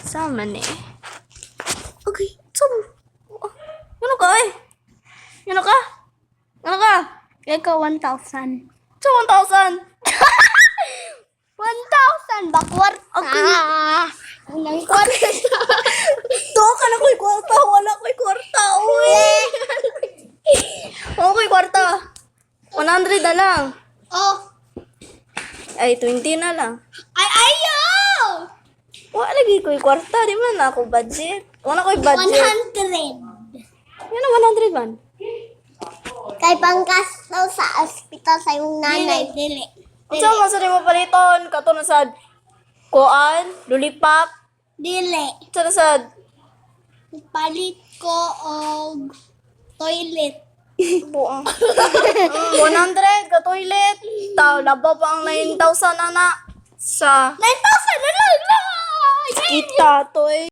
Sama ni. Okay, sama. Ano ka eh? Ano ka? Ano ka? Ikaw 1,000. Sa 1,000. 1,000 bakwart. Okay. Unang kwarta. To ka na ko'y kwarta. Wala ko'y kwarta. Uy. Wala ko'y kwarta. 100 na lang. Oh. Ay, 20 na lang. Ay, ayaw! Wala lagi ko'y kwarta. Di man na ako budget. Wala ko'y budget. 100. Yan na 100 man. Kay pangkasaw sa ospital sa yung nanay. Dili. Ang sama sa mo paliton. Kato na sad. Kuan. Lulipap. Dili. Sa sad. Palit ko og toilet. Buang. 100 ka toilet. Tao, laba pa ang 9,000 na sa 9,000 na lang! kita to eh.